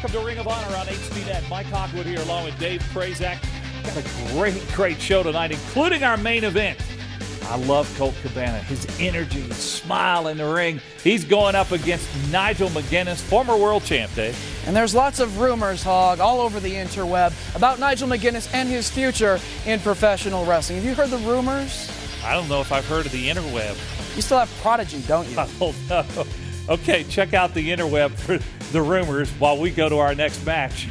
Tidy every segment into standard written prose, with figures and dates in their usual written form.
Welcome to Ring of Honor on HDNet. Mike Hogwood here along with Dave Prazak. Got a great show tonight, including our main event. I love Colt Cabana, his energy, his smile in the ring. He's going up against Nigel McGuinness, former world champ, Dave. And there's lots of rumors, Hog, all over the interweb about Nigel McGuinness and his future in professional wrestling. Have you heard the rumors? I don't know if I've heard of the interweb. You still have Prodigy, don't you? Oh, no. Okay, check out the interweb for the rumors while we go to our next match.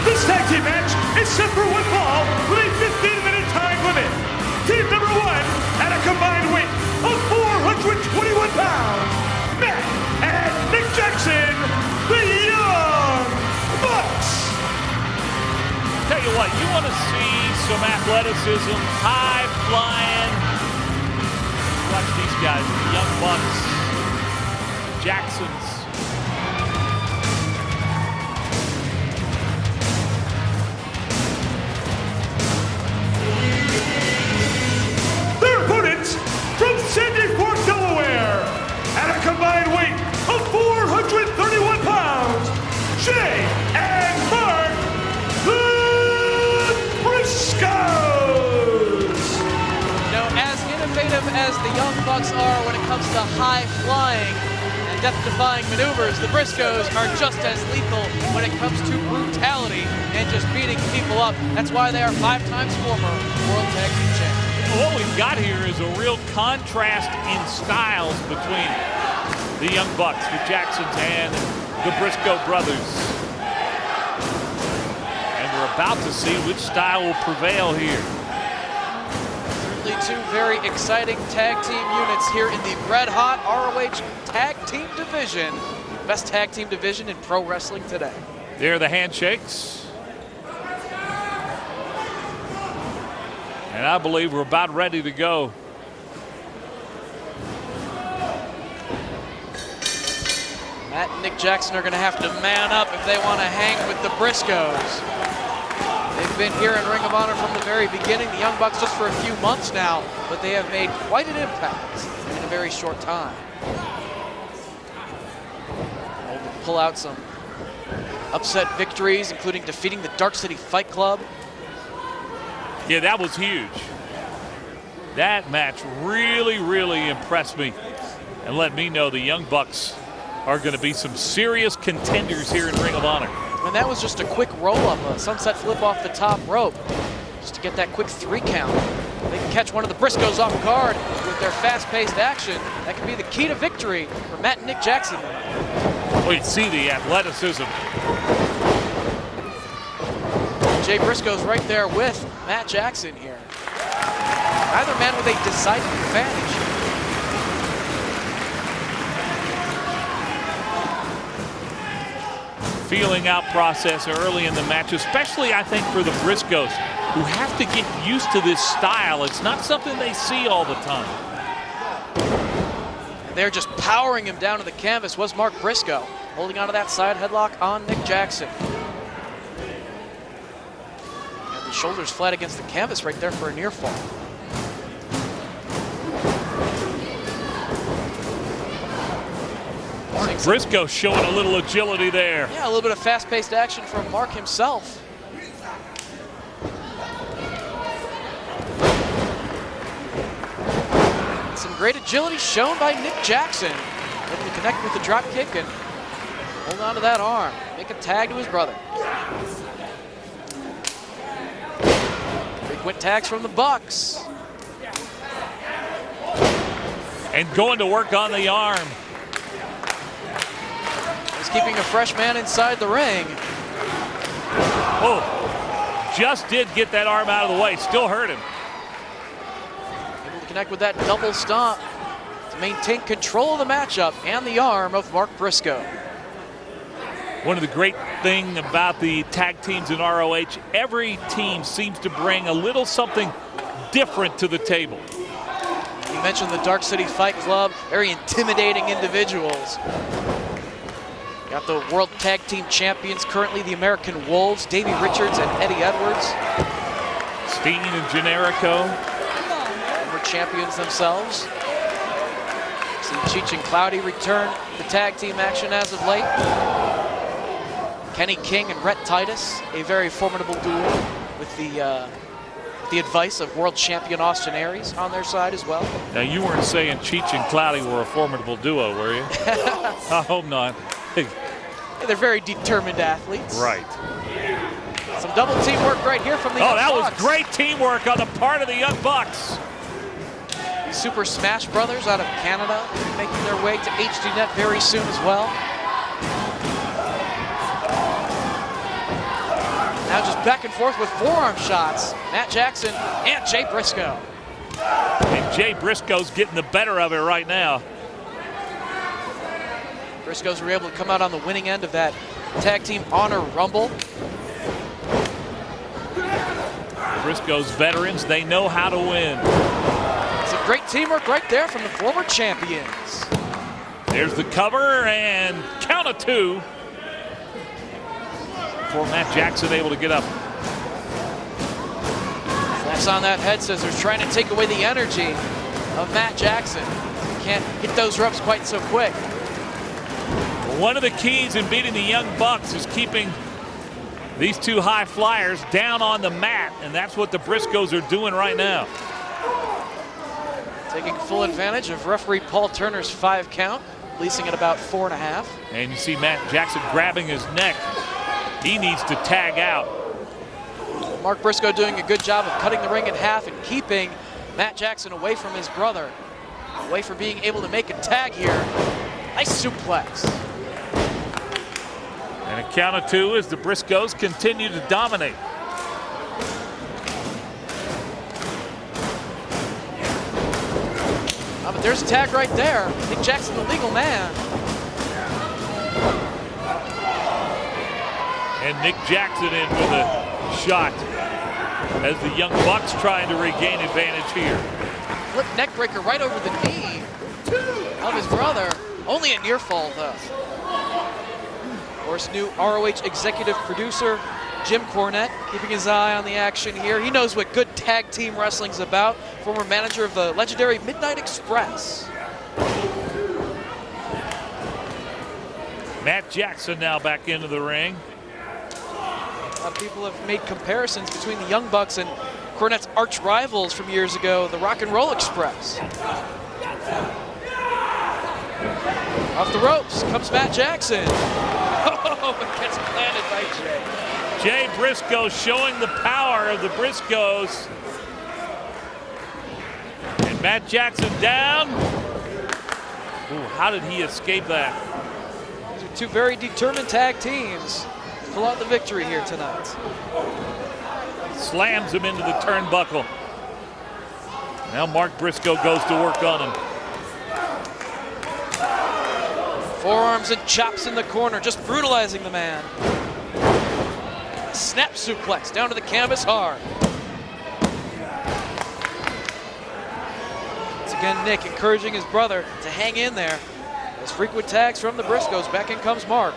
This tag team match is set for one fall with a 15-minute time limit. Team number one at a combined weight of 421 pounds, Matt and Nick Jackson, the Young Bucks. Tell you what, you want to see some athleticism, high flying. Watch these guys, the Young Bucks, Jacksons. Their opponents from Sandy Fork, Delaware, at a combined weight of 431 pounds, Jay and Mark, the Briscoes. Now, as innovative as the Young Bucks are when it comes to high-flying and death-defying maneuvers, the Briscoes are just as lethal when it comes to brutality and just beating people up. That's why they are 5 times former World Tag Team Champions. What we've got here is a real contrast in styles between the Young Bucks, the Jacksons, and the Briscoe brothers. And we're about to see which style will prevail here. Certainly 2 very exciting tag team units here in the red-hot ROH Tag Team Division. Best tag team division in pro wrestling today. There are the handshakes. And I believe we're about ready to go. Matt and Nick Jackson are going to have to man up if they want to hang with the Briscoes. They've been here in Ring of Honor from the very beginning. The Young Bucks just for a few months now, but they have made quite an impact in a very short time. Able to pull out some upset victories, including defeating the Dark City Fight Club. Yeah, that was huge. That match really impressed me and let me know the Young Bucks are going to be some serious contenders here in Ring of Honor. And that was just a quick roll-up, a sunset flip off the top rope, just to get that quick 3 count. They can catch one of the Briscoes off guard with their fast-paced action. That could be the key to victory for Matt and Nick Jackson. Well, you see the athleticism. Jay Briscoe's right there with Matt Jackson here. Either man with a decided advantage. Feeling out process early in the match, especially I think for the Briscoes, who have to get used to this style. It's not something they see all the time. They're just powering him down to the canvas was Mark Briscoe, holding onto that side headlock on Nick Jackson. And the shoulders flat against the canvas right there for a near fall. Briscoe showing a little agility there. Yeah, a little bit of fast-paced action from Mark himself. Some great agility shown by Nick Jackson. Able to connect with the drop kick and hold on to that arm. Make a tag to his brother. Frequent tags from the Bucks. And going to work on the arm. He's keeping a fresh man inside the ring. Oh, just did get that arm out of the way. Still hurt him. Able to connect with that double stomp to maintain control of the matchup and the arm of Mark Briscoe. One of the great things about the tag teams in ROH, every team seems to bring a little something different to the table. You mentioned the Dark City Fight Club, very intimidating individuals. Got the World Tag Team Champions, currently the American Wolves, Davey Richards and Eddie Edwards. Bean and Generico. Former champions themselves. See Cheech and Cloudy return to tag team action as of late. Kenny King and Rhett Titus, a very formidable duo with the advice of world champion Austin Aries on their side as well. Now, you weren't saying Cheech and Cloudy were a formidable duo, were you? I hope not. They're very determined athletes. Right. Some double teamwork right here from the Young that Bucks. was great teamwork on the part of the Young Bucks. The Super Smash Brothers out of Canada making their way to HDNet very soon as well. Now just back and forth with forearm shots. Matt Jackson and Jay Briscoe. And Jay Briscoe's getting the better of it right now. Briscoes were able to come out on the winning end of that Tag Team Honor Rumble. Briscoe's veterans, they know how to win. Some great teamwork right there from the former champions. There's the cover and count of 2. Before Matt Jackson able to get up. Flex on that head, Scissors, trying to take away the energy of Matt Jackson. Can't hit those ropes quite so quick. One of the keys in beating the Young Bucks is keeping these two high flyers down on the mat, and that's what the Briscoes are doing right now. Taking full advantage of referee Paul Turner's 5 count, releasing at about 4.5. And you see Matt Jackson grabbing his neck. He needs to tag out. Mark Briscoe doing a good job of cutting the ring in half and keeping Matt Jackson away from his brother. Away from being able to make a tag here. Nice suplex. And a count of 2 as the Briscoes continue to dominate. But there's a tag right there. Nick Jackson, the legal man. And Nick Jackson in with a shot as the Young Bucks trying to regain advantage here. Flip neck breaker right over the knee of his brother. Only a near fall though. Of course, new ROH executive producer Jim Cornette keeping his eye on the action here. He knows what good tag team wrestling's about. Former manager of the legendary Midnight Express. Matt Jackson now back into the ring. A lot of people have made comparisons between the Young Bucks and Cornette's arch rivals from years ago, the Rock and Roll Express. Off the ropes comes Matt Jackson. Oh, it gets planted by Jay. Jay Briscoe showing the power of the Briscoes. And Matt Jackson down. Ooh, how did he escape that? These are two very determined tag teams to pull out the victory here tonight. Slams him into the turnbuckle. Now Mark Briscoe goes to work on him. Forearms and chops in the corner, just brutalizing the man. Snap suplex down to the canvas hard. Once again, Nick encouraging his brother to hang in there. As frequent tags from the Briscoes, back in comes Mark.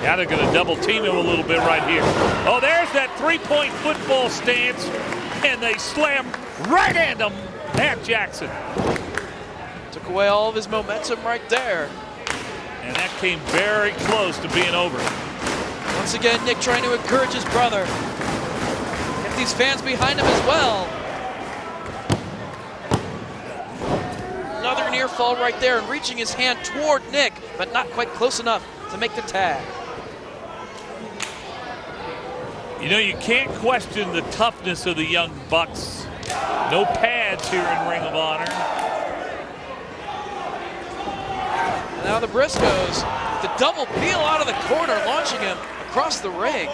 Now they're going to double team him a little bit right here. Oh, there's that three-point football stance, and they slam right into Matt Jackson. Took away all of his momentum right there. And that came very close to being over. Once again, Nick trying to encourage his brother. Get these fans behind him as well. Another near fall right there, and reaching his hand toward Nick, but not quite close enough to make the tag. You know, you can't question the toughness of the Young Bucks. No pads here in Ring of Honor. And now the Briscoes, the double peel out of the corner, launching him across the ring.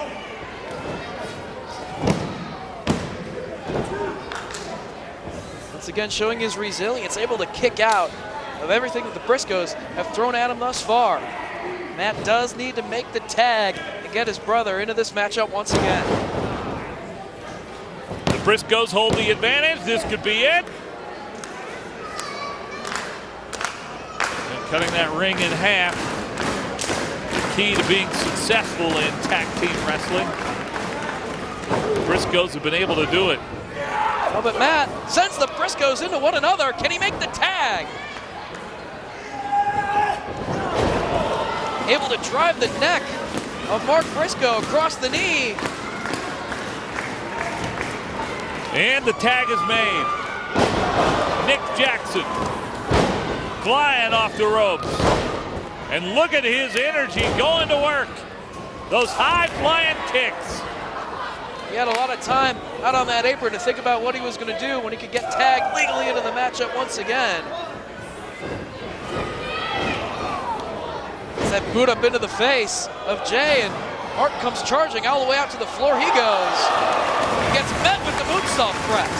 Once again, showing his resilience, able to kick out of everything that the Briscoes have thrown at him thus far. Matt does need to make the tag and get his brother into this matchup once again. The Briscoes hold the advantage. This could be it. And cutting that ring in half. The key to being successful in tag team wrestling. Briscoes have been able to do it. Oh, but Matt sends the Briscoes into one another. Can he make the tag? Able to drive the neck of Mark Briscoe across the knee. And the tag is made. Nick Jackson flying off the ropes. And look at his energy going to work. Those high-flying kicks. He had a lot of time out on that apron to think about what he was going to do when he could get tagged legally into the matchup once again. It's that boot up into the face of Jay, and Mark comes charging all the way out to the floor. He goes. He gets met with the moonsault press.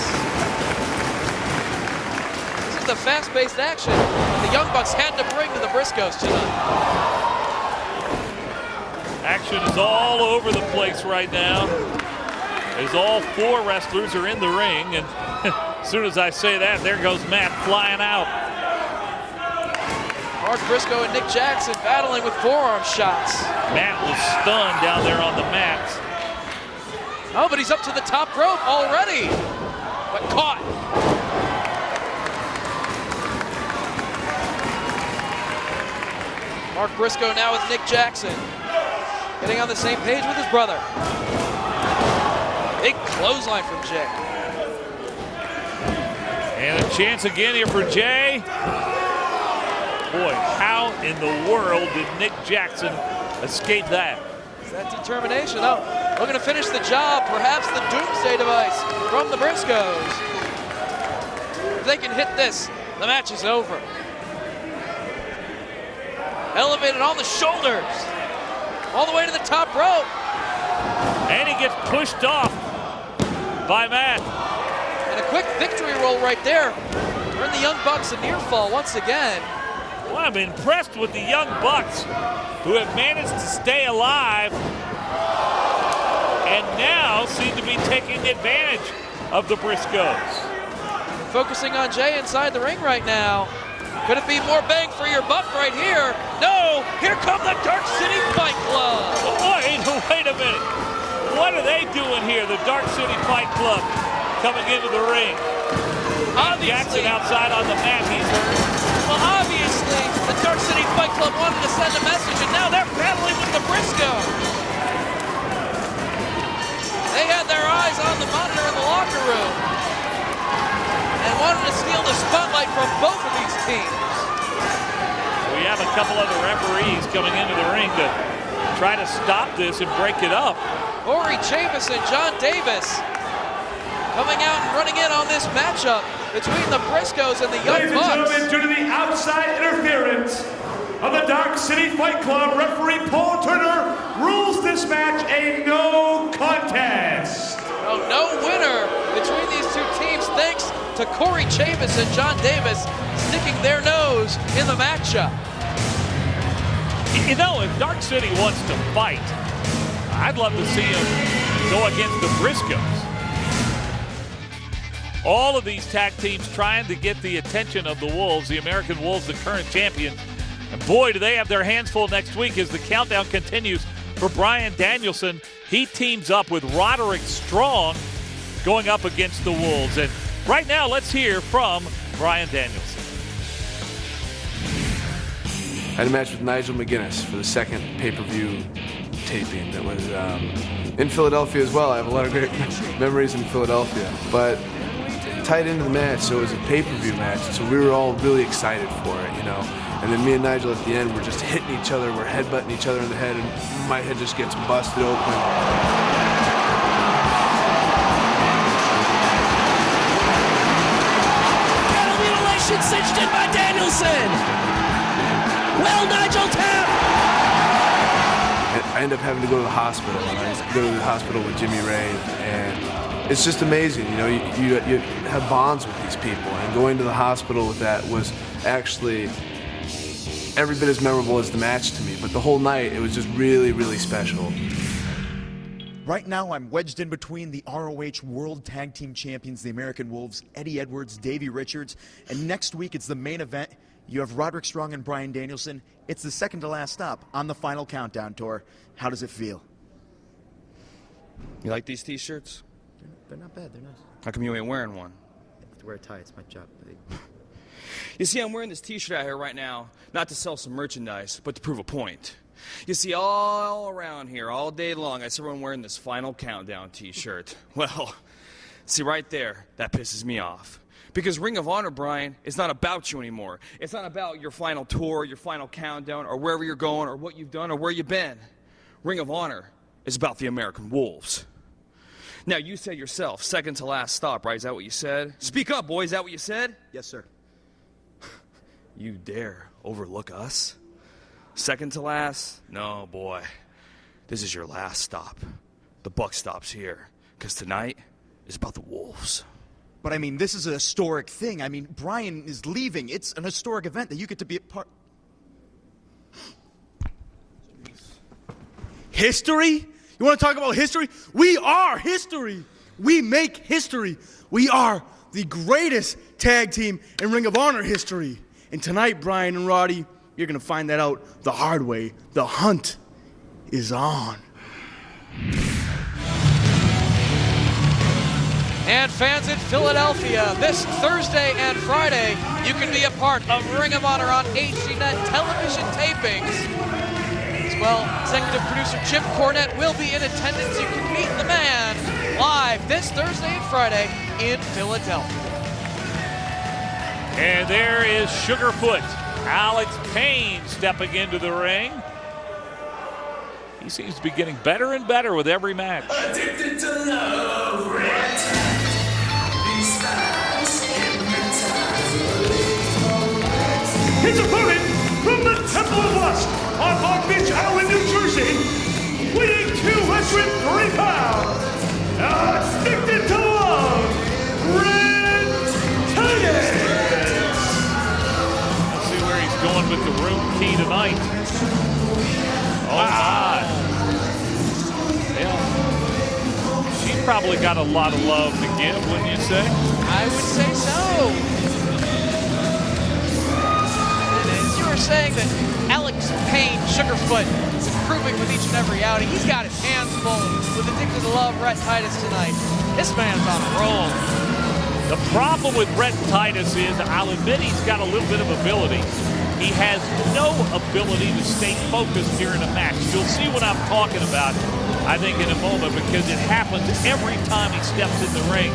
This is the fast-paced action the Young Bucks had to bring to the Briscoes tonight. Action is all over the place right now, as all four wrestlers are in the ring, and as soon as I say that, there goes Matt flying out. Mark Briscoe and Nick Jackson battling with forearm shots. Matt was stunned down there on the mats. Oh, but he's up to the top rope already, but caught. Mark Briscoe now with Nick Jackson, getting on the same page with his brother. Big clothesline from Jay. And a chance again here for Jay. Boy, how in the world did Nick Jackson escape that? It's that determination. Oh, looking to finish the job. Perhaps the doomsday device from the Briscoes. If they can hit this, the match is over. Elevated on the shoulders, all the way to the top rope. And he gets pushed off by Matt. And a quick victory roll right there. Earned the Young Bucks a near fall once again. Well, I'm impressed with the Young Bucks, who have managed to stay alive and now seem to be taking advantage of the Briscoes. Focusing on Jay inside the ring right now. Could it be more bang for your buck right here? No, here come the Dark City Fight Club. Oh, wait a minute. What are they doing here, the Dark City Fight Club, coming into the ring? Jackson outside on the mat, he's hurt. Well, obviously, the Dark City Fight Club wanted to send a message, and now they're battling with the Briscoes. They had their eyes on the monitor in the locker room and wanted to steal the spotlight from both of these teams. We have a couple other referees coming into the ring to try to stop this and break it up. Corey Chavis and John Davis coming out and running in on this matchup between the Briscoes and the Young Bucks. Ladies and gentlemen, due to the outside interference of the Dark City Fight Club, referee Paul Turner rules this match a no contest. Oh, no winner between these two teams thanks to Corey Chavis and John Davis sticking their nose in the matchup. You know, if Dark City wants to fight, I'd love to see him go against the Briscoes. All of these tag teams trying to get the attention of the Wolves, the American Wolves, the current champion. And boy, do they have their hands full next week as the countdown continues for Bryan Danielson. He teams up with Roderick Strong going up against the Wolves. And right now, let's hear from Bryan Danielson. I had a match with Nigel McGuinness for the second pay-per-view taping that was in Philadelphia as well. I have a lot of great memories in Philadelphia. But tied into the match, so it was a pay-per-view match, so we were all really excited for it, you know. And then me and Nigel at the end were just hitting each other, we're headbutting each other in the head, and my head just gets busted open. Mutilation cinched in by Danielson. Well, Nigel tap. I end up having to go to the hospital, and I go to the hospital with Jimmy Ray, and it's just amazing, you know, you have bonds with these people, and going to the hospital with that was actually every bit as memorable as the match to me, but the whole night, it was just really, really special. Right now, I'm wedged in between the ROH World Tag Team Champions, the American Wolves, Eddie Edwards, Davey Richards, and next week it's the main event. You have Roderick Strong and Bryan Danielson. It's the second to last stop on the Final Countdown Tour. How does it feel? You like these T-shirts? They're not bad. They're nice. How come you ain't wearing one? I have to wear a tie. It's my job. You see, I'm wearing this T-shirt out here right now, not to sell some merchandise, but to prove a point. You see, all around here, all day long, I see everyone wearing this Final Countdown T-shirt. Well, see right there, that pisses me off. Because Ring of Honor, Brian, is not about you anymore. It's not about your final tour, your final countdown, or wherever you're going, or what you've done, or where you've been. Ring of Honor is about the American Wolves. Now, you said yourself, second to last stop, right? Is that what you said? Speak up, boy. Is that what you said? Yes, sir. You dare overlook us? Second to last? No, boy. This is your last stop. The buck stops here. Because tonight is about the Wolves. But I mean, this is a historic thing. I mean, Brian is leaving. It's an historic event that you get to be a part. History? You want to talk about history? We are history. We make history. We are the greatest tag team in Ring of Honor history. And tonight, Brian and Roddy, you're going to find that out the hard way. The hunt is on. And fans in Philadelphia, this Thursday and Friday, you can be a part of Ring of Honor on HDNet television tapings. As well, executive producer Jim Cornette will be in attendance. You can meet the man live this Thursday and Friday in Philadelphia. And there is Sugarfoot, Alex Payne stepping into the ring. He seems to be getting better and better with every match. Addicted to love, red tide. These styles hypnotize. His opponent from the Temple of Lust on Long Beach Island, New Jersey, weighing 203 pounds, addicted to love, Red Titus. Let's see where he's going with the room key tonight. Oh my. Yeah. She's probably got a lot of love to give, wouldn't you say? I would say so. And as you were saying that Alex Payne, Sugarfoot, is improving with each and every outing. He's got his hands full with Addicted to Love, Rhett Titus tonight. This man's on a roll. The problem with Rhett Titus is, I'll admit he's got a little bit of ability. He has no ability to stay focused during a match. You'll see what I'm talking about, I think, in a moment, because it happens every time he steps in the ring.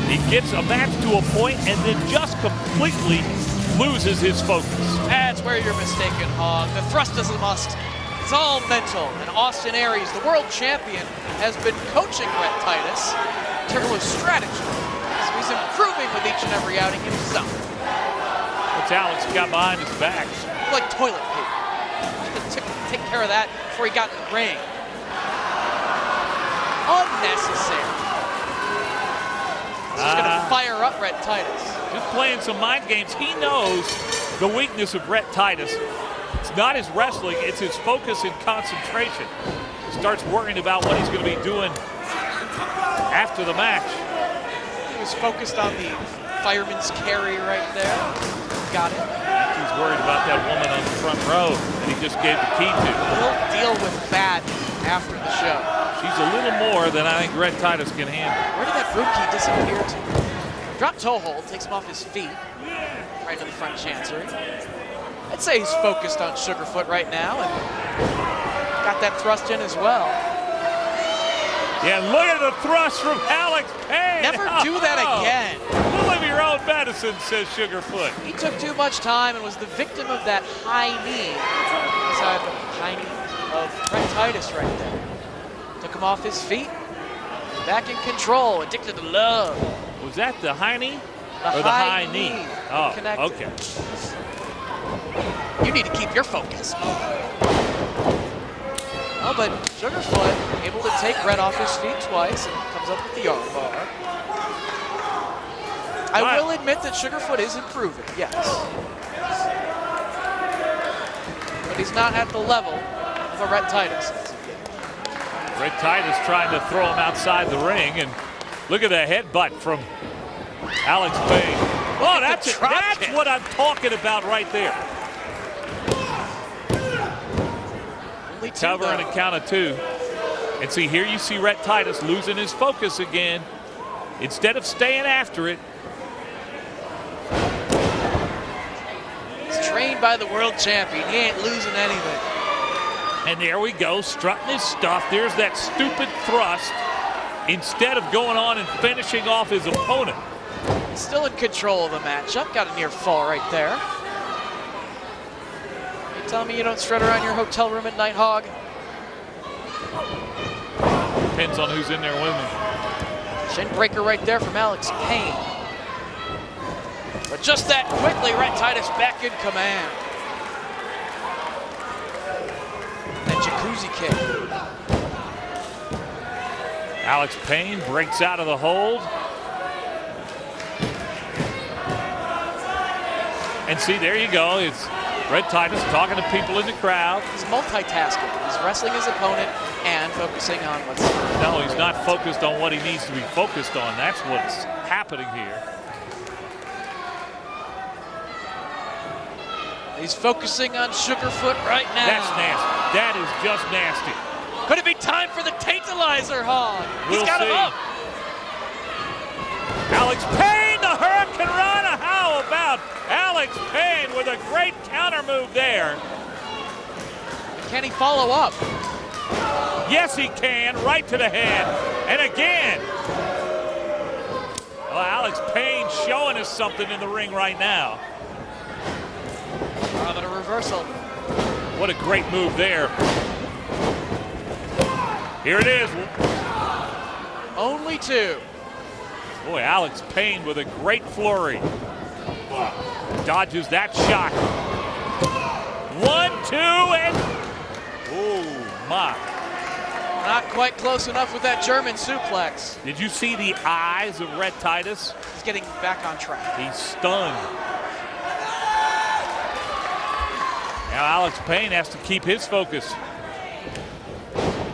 He gets a match to a point and then just completely loses his focus. That's where you're mistaken, Hog. The thrust is a must. It's all mental. And Austin Aries, the world champion, has been coaching Rhett Titus in terms of strategy. So he's improving with each and every outing himself. What's Alex got behind his back? Like toilet paper. Just to take care of that before he got in the ring. Unnecessary. This is going to fire up Rhett Titus. Just playing some mind games. He knows the weakness of Rhett Titus. It's not his wrestling, it's his focus and concentration. He starts worrying about what he's going to be doing after the match. He was focused on the fireman's carry right there. Got it. He's worried about that woman on the front row that he just gave the key to. He'll deal with that after the show. She's a little more than I think Rhett Titus can handle. Where did that room key disappear to? Drop toe hold, takes him off his feet. Right to the front chancery. I'd say he's focused on Sugarfoot right now and got that thrust in as well. Yeah, look at the thrust from Alex Payne. Never do that again. Live your own medicine, says Sugarfoot. He took too much time and was the victim of that high knee. Inside the high knee of Rhett Titus right there. Took him off his feet. Back in control, addicted to love. Was that the high knee? The or the high knee? Oh, connected. okay. You need to keep your focus. Oh, but Sugarfoot able to take Rhett off his feet twice and comes up with the arm bar. I will admit that Sugarfoot is improving, yes. But he's not at the level of a Rhett Titus. Rhett Titus trying to throw him outside the ring, and look at the headbutt from Alex Payne. Oh, that's what I'm talking about right there. Only two, Cover and a count of two. And see, here you see Rhett Titus losing his focus again. Instead of staying after it. He's trained by the world champion. He ain't losing anything. And there we go, strutting his stuff. There's that stupid thrust. Instead of going on and finishing off his opponent. He's still in control of the matchup. Got a near fall right there. You telling me you don't strut around your hotel room at night, Hog? Depends on who's in there with me. Shin breaker right there from Alex Payne. But just that quickly, Rhett Titus back in command. That jacuzzi kick. Alex Payne breaks out of the hold. And see, there you go. It's Rhett Titus talking to people in the crowd. He's multitasking. He's wrestling his opponent and focusing on what's... No, he's not focused on what he needs to be focused on. That's what's happening here. He's focusing on Sugarfoot right now. That's nasty. That is just nasty. Could it be time for the Tantalizer, Hog? He's got him up. Alex Payne, the Hurricane Rana. How about Alex Payne with a great counter move there? Can he follow up? Yes, he can. Right to the head. And again. Well, Alex Payne showing us something in the ring right now. How about a reversal? What a great move there. Here it is. Only two. Boy, Alex Payne with a great flurry. Dodges that shot. 1, 2, and... Oh, my. Not quite close enough with that German suplex. Did you see the eyes of Rhett Titus? He's getting back on track. He's stunned. Now Alex Payne has to keep his focus.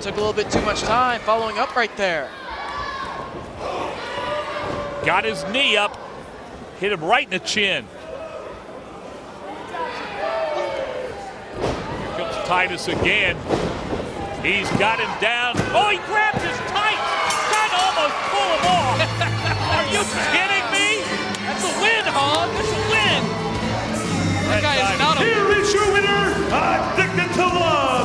Took a little bit too much time following up right there. Got his knee up, hit him right in the chin. Here comes Titus again. He's got him down. Oh, he grabbed his tights. Trying to almost pull him off. Are you kidding me? That's a win, Hog. That's a win. That guy is not a... Here is your winner, Addicted to Love,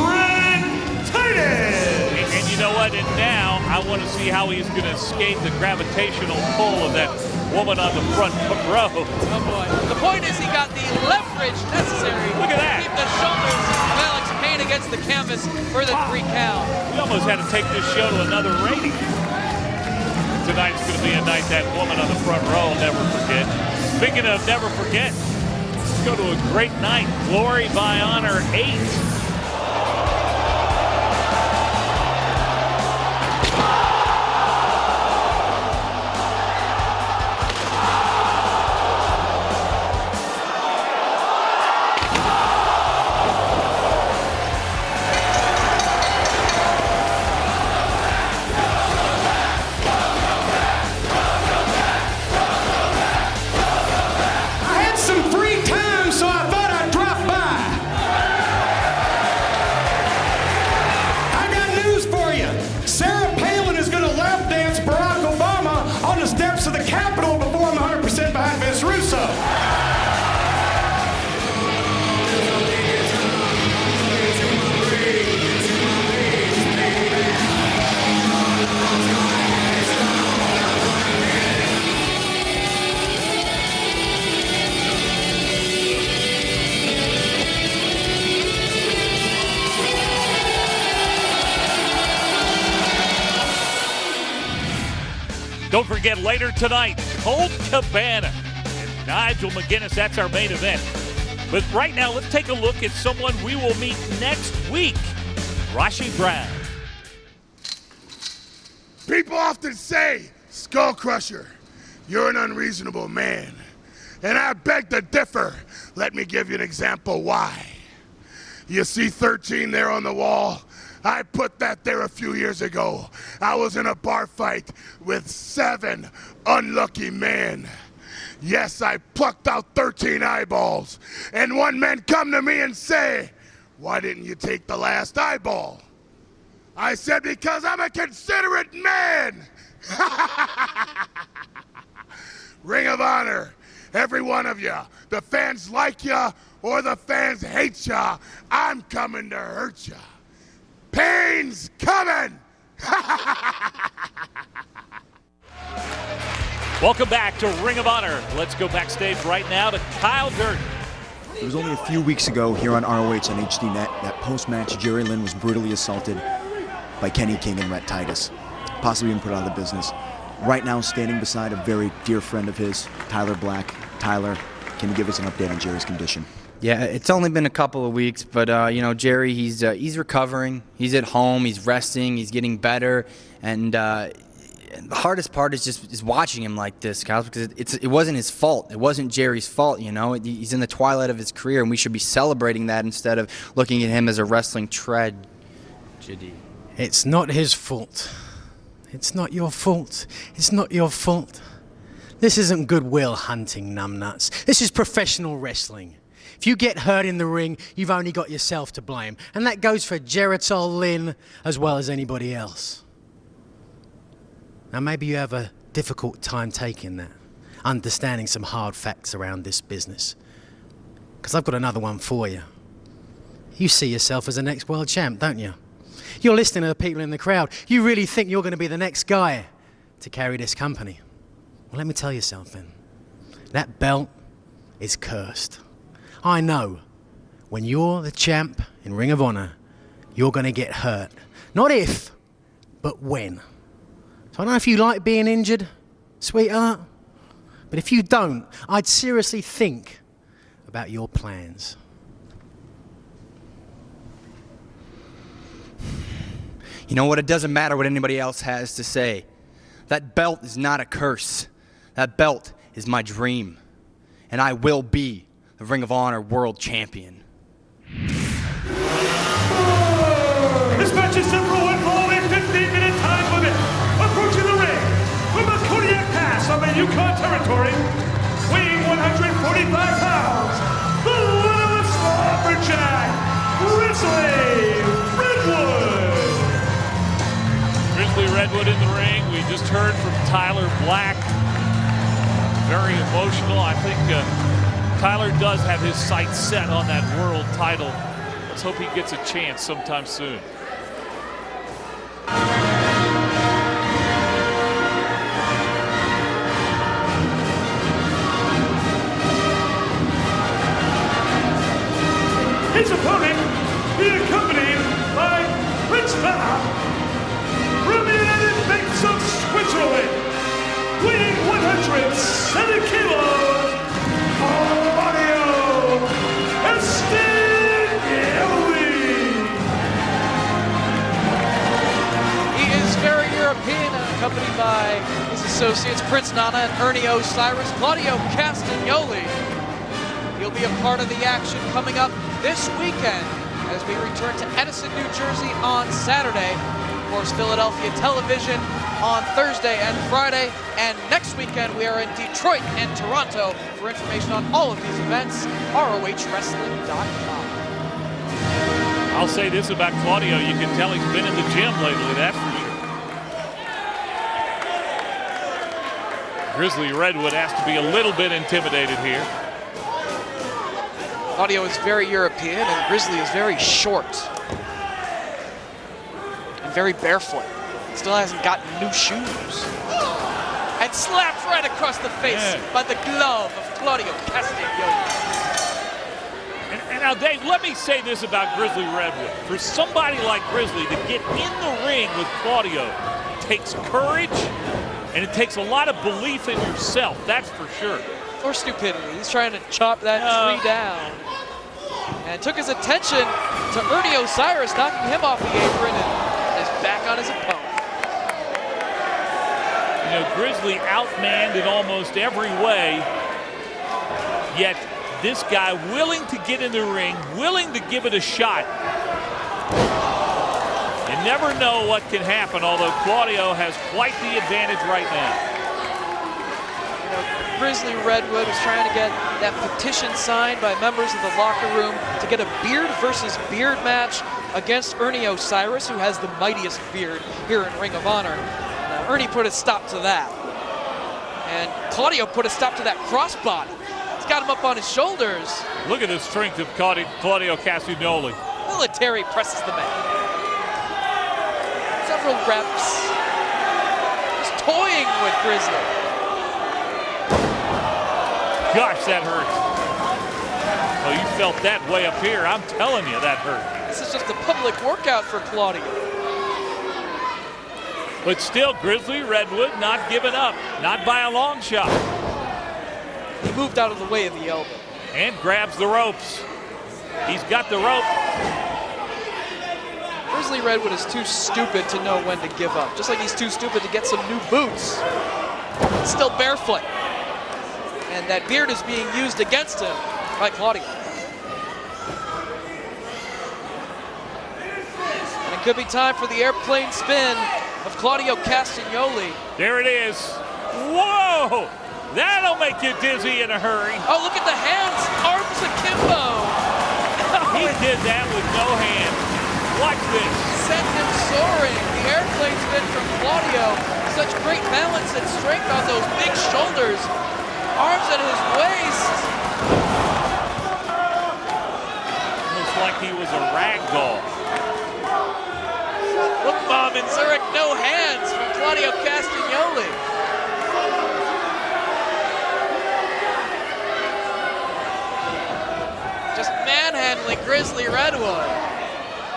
Rhett Titus. And you know what? And now I want to see how he's going to escape the gravitational pull of that woman on the front row. Oh, boy. The point is he got the leverage necessary. Look at that. To keep the shoulders of Alex Payne against the canvas for the 3 count. We almost had to take this show to another rating. Tonight's going to be a night that woman on the front row will never forget. Speaking of never forget, let's go to a great night. Glory by Honor 8. Don't forget, later tonight, Colt Cabana and Nigel McGuinness. That's our main event. But right now, let's take a look at someone we will meet next week, Rashi Brown. People often say, Skull Crusher, you're an unreasonable man. And I beg to differ. Let me give you an example why. You see 13 there on the wall? I put that there a few years ago. I was in a bar fight with 7 unlucky men. Yes, I plucked out 13 eyeballs. And one man come to me and say, why didn't you take the last eyeball? I said because I'm a considerate man. Ring of Honor, every one of you. The fans like ya or the fans hate ya. I'm coming to hurt ya. Pain's coming. Welcome back to Ring of Honor. Let's go backstage right now to Kyle Durden. It was only a few weeks ago here on ROH on HDNet that post-match Jerry Lynn was brutally assaulted by Kenny King and Rhett Titus, possibly even put out of the business. Right now, standing beside a very dear friend of his, Tyler Black. Tyler, can you give us an update on Jerry's condition? Yeah, it's only been a couple of weeks, but you know, Jerry, he's recovering. He's at home. He's resting. He's getting better, and the hardest part is watching him like this, Kyle, because it wasn't his fault. It wasn't Jerry's fault. You know, he's in the twilight of his career, and we should be celebrating that instead of looking at him as a wrestling tragedy. It's not his fault. It's not your fault. It's not your fault. This isn't goodwill hunting, numbnuts. This is professional wrestling. If you get hurt in the ring, you've only got yourself to blame. And that goes for Geritol Lynn as well as anybody else. Now, maybe you have a difficult time taking that, understanding some hard facts around this business. Because I've got another one for you. You see yourself as the next world champ, don't you? You're listening to the people in the crowd. You really think you're going to be the next guy to carry this company. Well, let me tell you something. That belt is cursed. I know when you're the champ in Ring of Honor, you're going to get hurt. Not if, but when. So I don't know if you like being injured, sweetheart, but if you don't, I'd seriously think about your plans. You know what? It doesn't matter what anybody else has to say. That belt is not a curse. That belt is my dream. And I will be the Ring of Honor World Champion. This match is set for one fall, a 15-minute time limit. Approaching the ring from the Kodiak Pass on the Yukon Territory, weighing 145 pounds, the Littlest Lumberjack, Grizzly Redwood. Grizzly Redwood in the ring. We just heard from Tyler Black. Very emotional. I think Tyler does have his sights set on that world title. Let's hope he gets a chance sometime soon. His opponent being accompanied by Prince Cabana from the United States of Switzerland, weighing 107 kilos, Claudio Castagnoli. He is very European, accompanied by his associates Prince Nana and Ernie Osiris. Claudio Castagnoli, he'll be a part of the action coming up this weekend as we return to Edison, New Jersey on Saturday. Of course, Philadelphia Television on Thursday and Friday. And next weekend, we are in Detroit and Toronto. For information on all of these events, ROHWrestling.com. I'll say this about Claudio. You can tell he's been in the gym lately, that's for sure. Grizzly Redwood has to be a little bit intimidated here. Claudio is very European, and Grizzly is very short. And very barefoot. Still hasn't gotten new shoes. And slapped right across the face by the glove of Claudio Castagnoli. And now, Dave, let me say this about Grizzly Redwood. For somebody like Grizzly to get in the ring with Claudio takes courage, and it takes a lot of belief in yourself, that's for sure. Or stupidity. He's trying to chop that tree down. And took his attention to Ernie Osiris, knocking him off the apron and is back on his opponent. You know, Grizzly outmanned in almost every way, yet this guy willing to get in the ring, willing to give it a shot. You never know what can happen, although Claudio has quite the advantage right now. Grizzly Redwood was trying to get that petition signed by members of the locker room to get a beard versus beard match. against Ernie Osiris, who has the mightiest beard here in Ring of Honor. Ernie put a stop to that. And Claudio put a stop to that crossbody. He's got him up on his shoulders. Look at the strength of Claudio Castagnoli. Military presses the man. Several reps. Just toying with Grizzly. Gosh, that hurts. Oh, you felt that way up here. I'm telling you, that hurt. This is just a public workout for Claudio. But still, Grizzly Redwood not giving up. Not by a long shot. He moved out of the way of the elbow. And grabs the ropes. He's got the rope. Grizzly Redwood is too stupid to know when to give up. Just like he's too stupid to get some new boots. Still barefoot. And that beard is being used against him by Claudio. And it could be time for the airplane spin of Claudio Castagnoli. There it is. Whoa! That'll make you dizzy in a hurry. Oh, look at the hands. Arms akimbo. He did that with no hands. Watch this. Sent him soaring. The airplane spin from Claudio. Such great balance and strength on those big shoulders. Arms at his waist. Looks like he was a rag doll. Look, Mom, in Zurich, no hands from Claudio Castagnoli. Just manhandling Grizzly Redwood.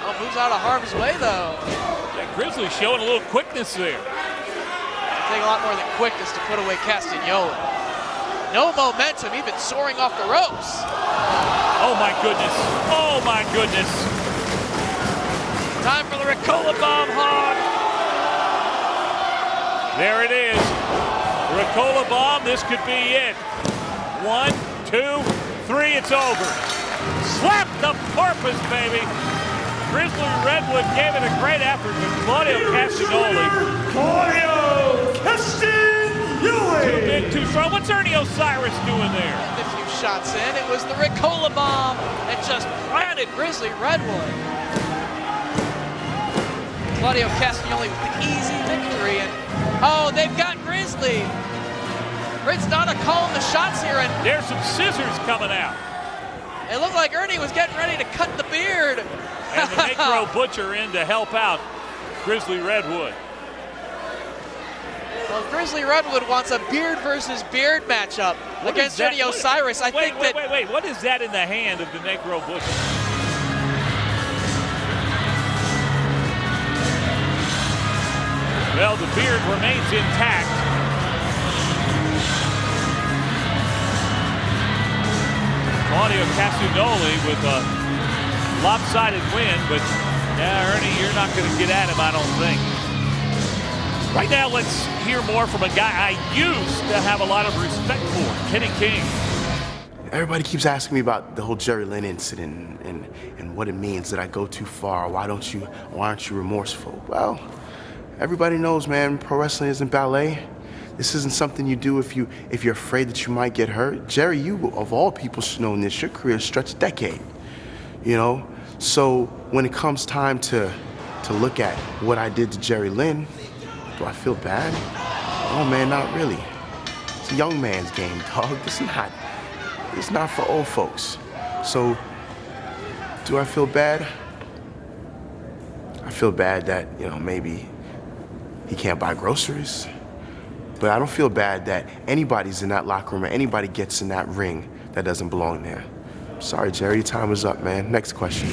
Oh, moves out of harm's way, though. Yeah, Grizzly showing a little quickness there. It'll take a lot more than quickness to put away Castagnoli. No momentum, even soaring off the ropes. Oh my goodness. Oh my goodness. Time for the Ricola Bomb Hog. There it is. Ricola Bomb, this could be it. 1, 2, 3, it's over. Slap the porpoise, baby. Grizzly Redwood gave it a great effort, but Claudio Castagnoli. Claudio Castagnoli! Too big, too strong. What's Ernie Osiris doing there? And a few shots in, it was the Ricola Bomb that just planted Grizzly Redwood. Claudio Castagnoli with the easy victory, and oh, they've got Grizzly. Rizdana calling the shots here, and there's some scissors coming out. It looked like Ernie was getting ready to cut the beard. And the Necro Butcher in to help out Grizzly Redwood. Well, Grizzly Redwood wants a beard versus beard matchup against Ernie Osiris. Wait, what is that in the hand of the Necro Butcher? Well, the beard remains intact. Claudio Castagnoli with a lopsided win, but yeah, Ernie, you're not going to get at him, I don't think. Right now, let's hear more from a guy I used to have a lot of respect for, Kenny King. Everybody keeps asking me about the whole Jerry Lynn incident and what it means. Did I go too far? Why aren't you remorseful? Well, everybody knows, man, pro wrestling isn't ballet. This isn't something you do if you're afraid that you might get hurt. Jerry, you of all people should know this. Your career stretched a decade, you know? So when it comes time to look at what I did to Jerry Lynn, do I feel bad? Oh man, not really. It's a young man's game, dog. It's not for old folks. So, do I feel bad? I feel bad that, maybe he can't buy groceries. But I don't feel bad that anybody's in that locker room or anybody gets in that ring that doesn't belong there. Sorry, Jerry, your time is up, man. Next question.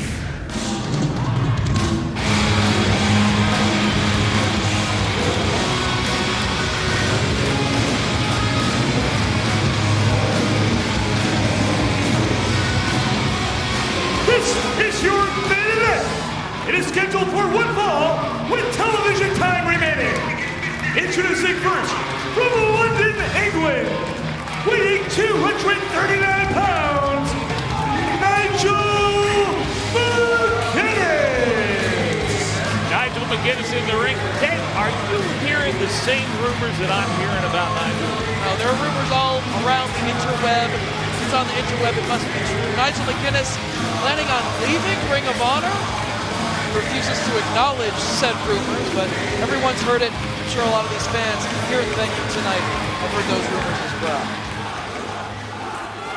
This is your main event. It is scheduled for one fall with television time remaining. Introducing first, from London, England, weighing 239 pounds, Nigel McGuinness. Nigel McGuinness in the ring. Dave, are you hearing the same rumors that I'm hearing about Nigel? No, there are rumors all around the interweb. If it's on the interweb, it must be true. Nigel McGuinness planning on leaving Ring of Honor? refuses to acknowledge said rumors, but everyone's heard it. I'm sure a lot of these fans here at the venue tonight have heard those rumors as well.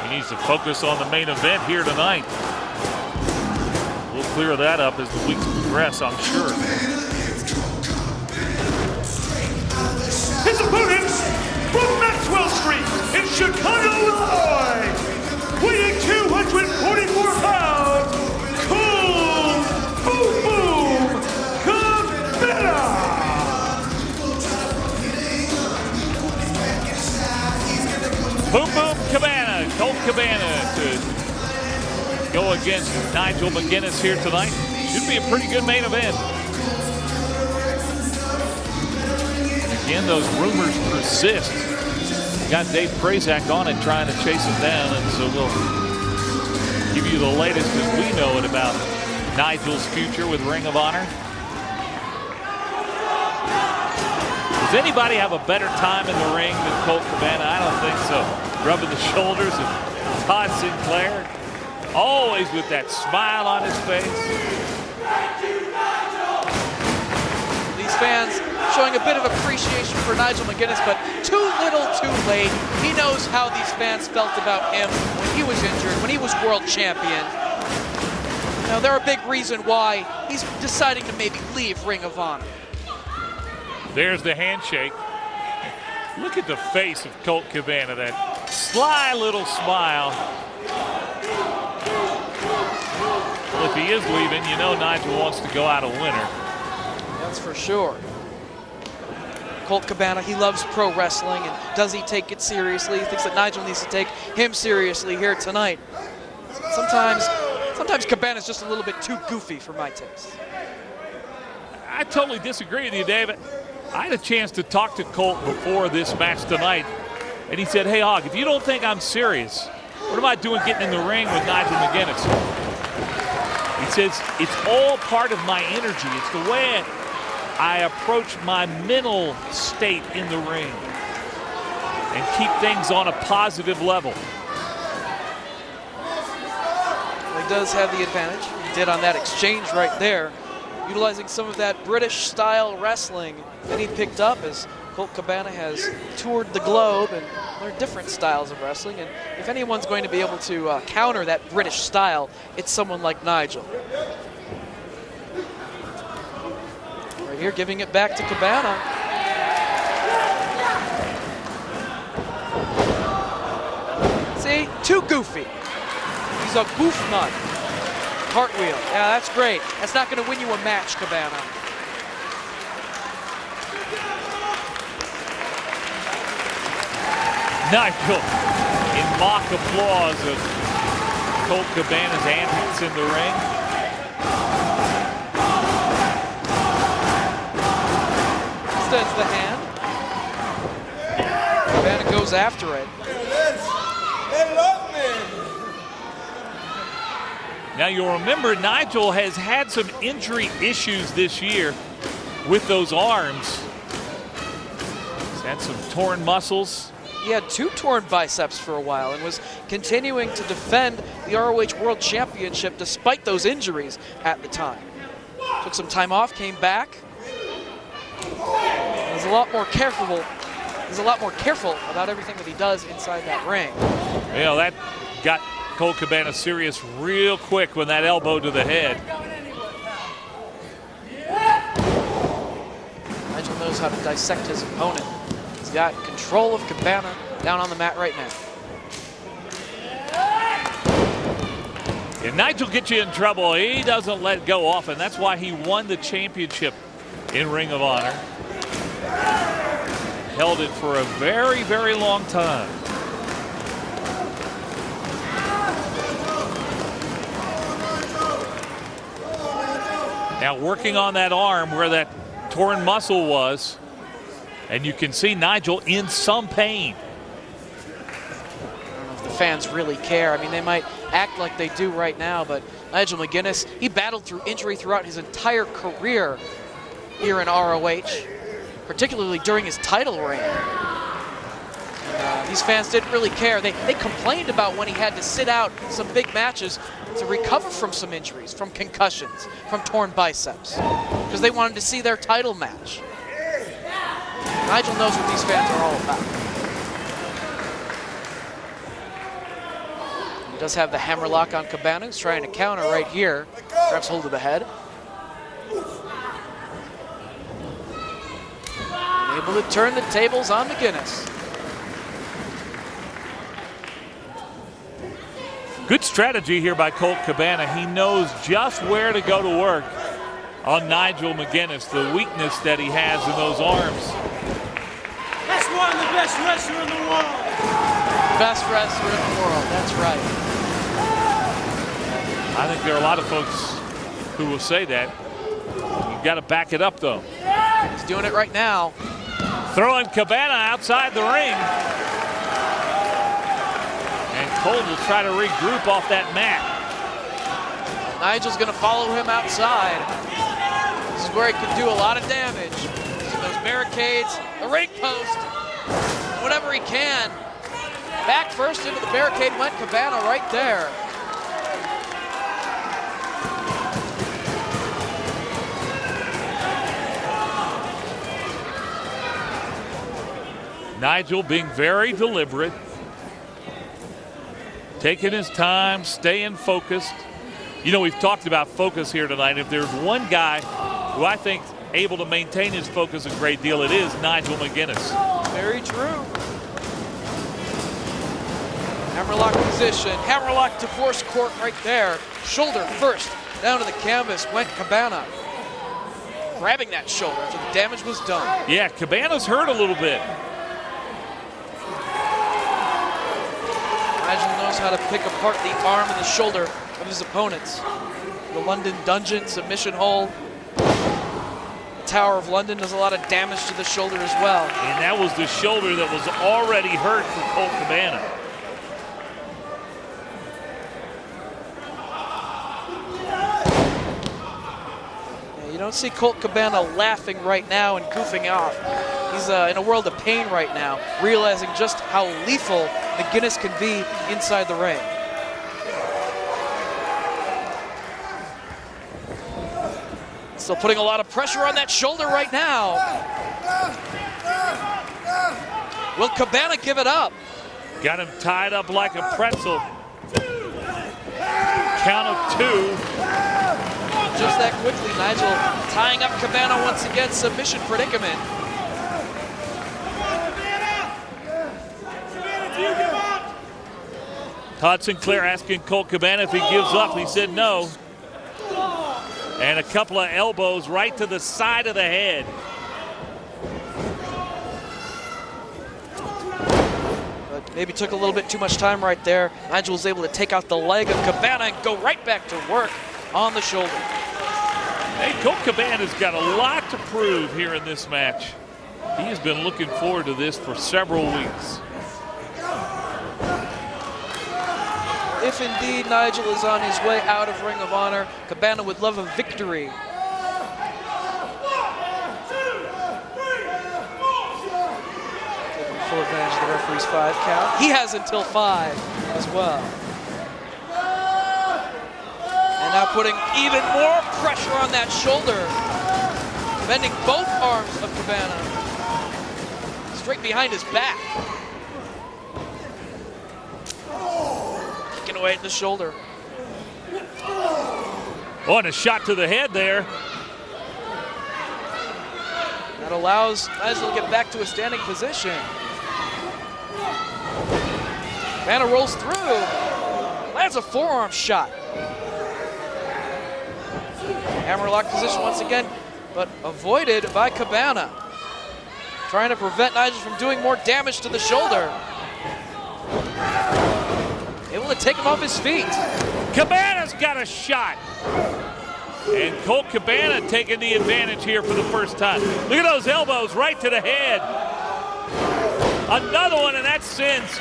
He needs to focus on the main event here tonight. We'll clear that up as the weeks progress, I'm sure. His opponent from Maxwell Street in Chicago, Illinois, weighing 244 pounds, Colt Boom Boom Cabana. Boom Boom Cabana, Colt Cabana to go against Nigel McGuinness here tonight. Should be a pretty good main event. Again, those rumors persist. Got Dave Prazak on it trying to chase him down, and so we'll give you the latest as we know it about Nigel's future with Ring of Honor. Does anybody have a better time in the ring than Colt Cabana? I don't think so. Rubbing the shoulders of Todd Sinclair, always with that smile on his face. These fans showing a bit of appreciation for Nigel McGuinness, but too little too late. He knows how these fans felt about him when he was injured, when he was world champion. Now, they're a big reason why he's deciding to maybe leave Ring of Honor. There's the handshake. Look at the face of Colt Cabana, that sly little smile. Well, if he is leaving, you know Nigel wants to go out a winner. That's for sure. Colt Cabana, he loves pro wrestling, and does he take it seriously? He thinks that Nigel needs to take him seriously here tonight. Sometimes Cabana's just a little bit too goofy for my taste. I totally disagree with you, David. I had a chance to talk to Colt before this match tonight, and he said, "Hey, Hog, if you don't think I'm serious, what am I doing getting in the ring with Nigel McGuinness?" He says, "It's all part of my energy. It's the way I approach my mental state in the ring and keep things on a positive level." He does have the advantage. He did on that exchange right there, utilizing some of that British-style wrestling that he picked up as Colt Cabana has toured the globe and learned different styles of wrestling. And if anyone's going to be able to counter that British style, it's someone like Nigel. Right here, giving it back to Cabana. See, too goofy. He's a goof nut. Cartwheel. Yeah, that's great. That's not going to win you a match, Cabana. Nigel in mock applause of Colt Cabana's antics in the ring. Extends the hand. Cabana goes after it. Now you'll remember Nigel has had some injury issues this year with those arms. He's had some torn muscles. He had 2 torn biceps for a while and was continuing to defend the ROH World Championship despite those injuries at the time. Took some time off, came back. He's a lot more careful. He's a lot more careful about everything that he does inside that ring. Yeah, that got Colt Cabana serious real quick when that elbow to the head. Nigel knows how to dissect his opponent. He's got control of Cabana down on the mat right now. If Nigel gets you in trouble, he doesn't let go often. That's why he won the championship in Ring of Honor. Held it for a very, very long time. Now working on that arm where that torn muscle was, and you can see Nigel in some pain. I don't know if the fans really care. I mean, they might act like they do right now, but Nigel McGuinness, he battled through injury throughout his entire career here in ROH, particularly during his title reign. These fans didn't really care. They complained about when he had to sit out some big matches to recover from some injuries, from concussions, from torn biceps, because they wanted to see their title match. Nigel knows what these fans are all about. He does have the hammerlock on Cabana, who's trying to counter right here. Grabs hold of the head. And able to turn the tables on McGuinness. Good strategy here by Colt Cabana. He knows just where to go to work on Nigel McGuinness, the weakness that he has in those arms. That's one of the best wrestlers in the world. Best wrestler in the world, that's right. I think there are a lot of folks who will say that. You've got to back it up, though. He's doing it right now. Throwing Cabana outside the ring. And Colt will try to regroup off that mat. Nigel's going to follow him outside. This is where he can do a lot of damage. So those barricades, the ring post, whatever he can. Back first into the barricade went Cabana right there. Nigel being very deliberate, taking his time, staying focused. You know, we've talked about focus here tonight. If there's one guy who I think is able to maintain his focus a great deal, it is Nigel McGuinness. Very true. Hammerlock position. Hammerlock divorce court right there. Shoulder first. Down to the canvas went Cabana. Grabbing that shoulder after the damage was done. Yeah, Cabana's hurt a little bit. Nigel knows how to pick apart the arm and the shoulder of his opponents. The London Dungeon submission hold. The Tower of London does a lot of damage to the shoulder as well. And that was the shoulder that was already hurt for Colt Cabana. Yeah, you don't see Colt Cabana laughing right now and goofing off. He's in a world of pain right now, realizing just how lethal McGuinness can be inside the ring. Still putting a lot of pressure on that shoulder right now. Will Cabana give it up? Got him tied up like a pretzel. Count of two. Just that quickly, Nigel tying up Cabana once again, submission predicament. Todd Sinclair asking Colt Cabana if he gives up. He said no. And a couple of elbows right to the side of the head. But maybe took a little bit too much time right there. Nigel was able to take out the leg of Cabana and go right back to work on the shoulder. Hey, Colt Cabana's got a lot to prove here in this match. He has been looking forward to this for several weeks. If indeed Nigel is on his way out of Ring of Honor, Cabana would love a victory. Taking full advantage of the referee's 5 count. He has until 5 as well. And now putting even more pressure on that shoulder. Bending both arms of Cabana. Straight behind his back. Away at the shoulder. Oh, and a shot to the head there. That allows Nigel to get back to a standing position. Cabana rolls through. Lands a forearm shot. Hammerlock position once again, but avoided by Cabana. Trying to prevent Nigel from doing more damage to the shoulder. Able to take him off his feet. Cabana's got a shot. And Colt Cabana taking the advantage here for the first time. Look at those elbows right to the head. Another one, and that sends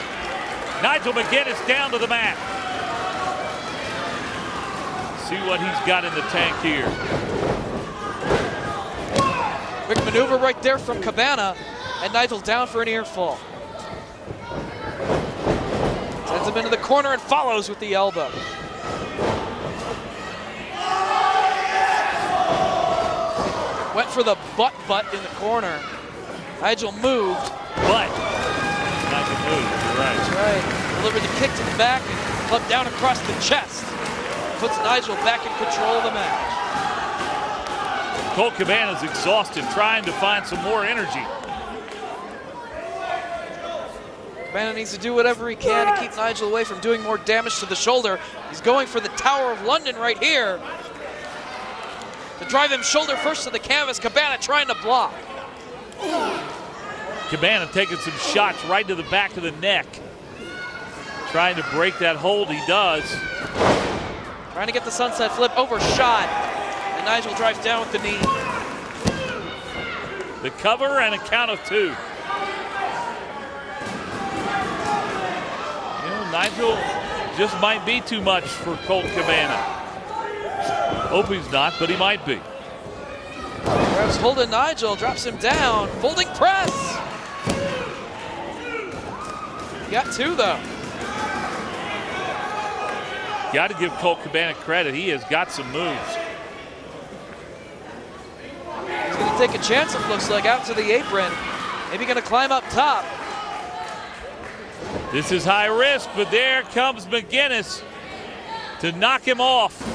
Nigel McGuinness down to the mat. See what he's got in the tank here. Quick maneuver right there from Cabana, and Nigel down for an ear fall. Sends him into the corner and follows with the elbow. Went for the butt in the corner. Nigel moved. But Nigel moved, you're right. That's right. Delivered the kick to the back and clubbed down across the chest. Puts Nigel back in control of the match. Colt Cabana's exhausted, trying to find some more energy. Cabana needs to do whatever he can to keep Nigel away from doing more damage to the shoulder. He's going for the Tower of London right here. To drive him shoulder first to the canvas, Cabana trying to block. Cabana taking some shots right to the back of the neck. Trying to break that hold, he does. Trying to get the sunset flip, overshot. And Nigel drives down with the knee. The cover and a count of 2. You know, Nigel just might be too much for Colt Cabana. Hope he's not, but he might be. Grabs hold of Nigel, drops him down. Folding press. Got 2 though. Got to give Colt Cabana credit. He has got some moves. He's going to take a chance, it looks like, out to the apron. Maybe going to climb up top. This is high risk, but there comes McGuinness to knock him off.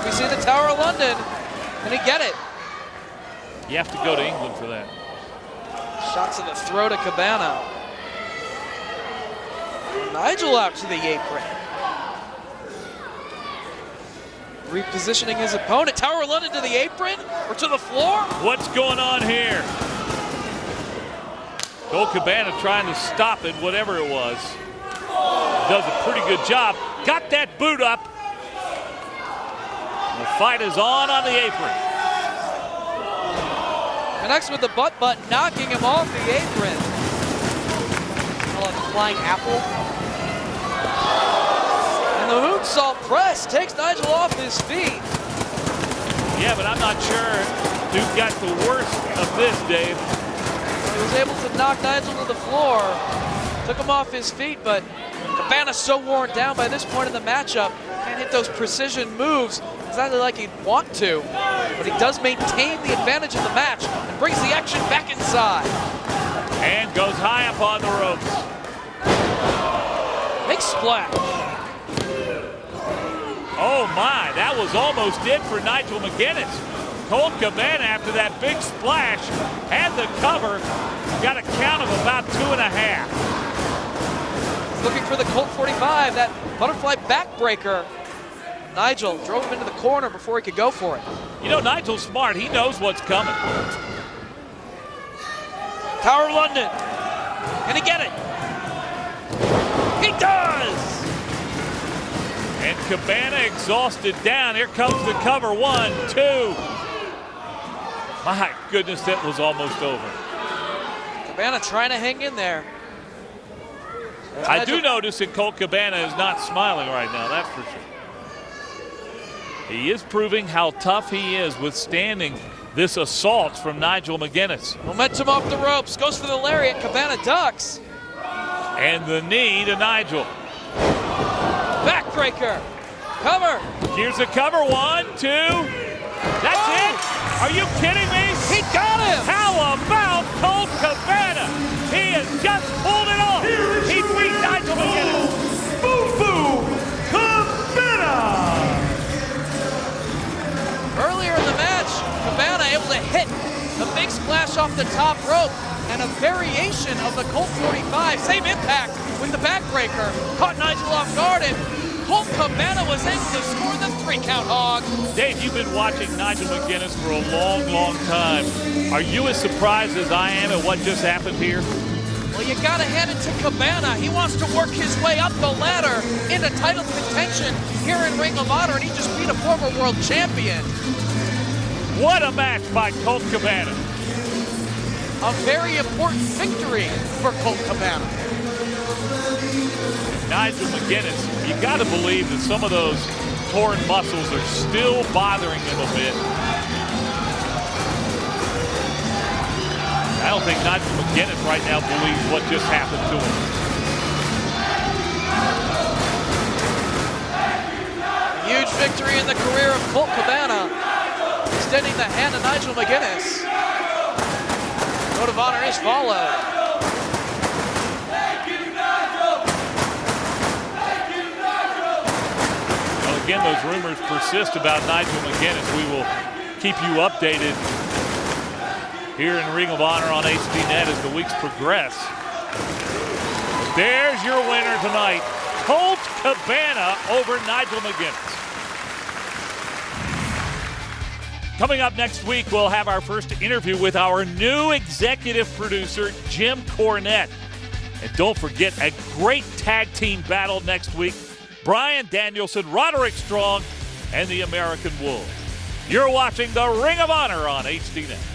We see the Tower of London. Can he get it? You have to go to England for that. Shots in the throat of Cabana. Nigel out to the apron. Repositioning his opponent. Tower of London to the apron or to the floor? What's going on here? Colt Cabana trying to stop it, whatever it was. Does a pretty good job. Got that boot up. The fight is on the apron. Connects with the butt, knocking him off the apron. Call it the flying apple. And the moonsault press takes Nigel off his feet. Yeah, but I'm not sure who got the worst of this, Dave. He was able to knock Nigel to the floor. Took him off his feet, but Cabana's so worn down by this point in the matchup. Can't hit those precision moves exactly like he'd want to. But he does maintain the advantage of the match and brings the action back inside. And goes high up on the ropes. Big splash. Oh my, that was almost it for Nigel McGuinness. Colt Cabana, after that big splash, had the cover, got a count of about 2.5. Looking for the Colt 45, that butterfly backbreaker. Nigel drove him into the corner before he could go for it. You know, Nigel's smart. He knows what's coming. Tower of London. Can he get it? He does! And Cabana exhausted down. Here comes the cover. 1, 2. My goodness, that was almost over. Cabana trying to hang in there. I do notice that Colt Cabana is not smiling right now, that's for sure. He is proving how tough he is withstanding this assault from Nigel McGuinness. Momentum off the ropes, goes for the lariat, Cabana ducks. And the knee to Nigel. Backbreaker, cover. Here's the cover, 1, 2. That's it? Are you kidding me? He got him! How about Colt Cabana? He has just pulled it off. He beat Nigel McGuinness. Boo-boo Cabana! Earlier in the match, Cabana able to hit the big splash off the top rope and a variation of the Colt 45. Same impact with the backbreaker. Caught Nigel off guard and Colt Cabana was able to score the 3-count hog. Dave, you've been watching Nigel McGuinness for a long, long time. Are you as surprised as I am at what just happened here? Well, you gotta hand it to Cabana. He wants to work his way up the ladder into title contention here in Ring of Honor, and he just beat a former world champion. What a match by Colt Cabana. A very important victory for Colt Cabana. Nigel McGuinness, you got to believe that some of those torn muscles are still bothering him a bit. I don't think Nigel McGuinness right now believes what just happened to him. Huge victory in the career of Colt Cabana. extending the hand to Nigel McGuinness. Code of honor is followed. Well, again, those rumors persist about Nigel McGuinness. We will keep you updated here in Ring of Honor on HDNet as the weeks progress. But there's your winner tonight, Colt Cabana over Nigel McGuinness. Coming up next week, we'll have our first interview with our new executive producer, Jim Cornette. And don't forget, a great tag team battle next week. Bryan Danielson, Roderick Strong, and the American Wolves. You're watching the Ring of Honor on HDNet.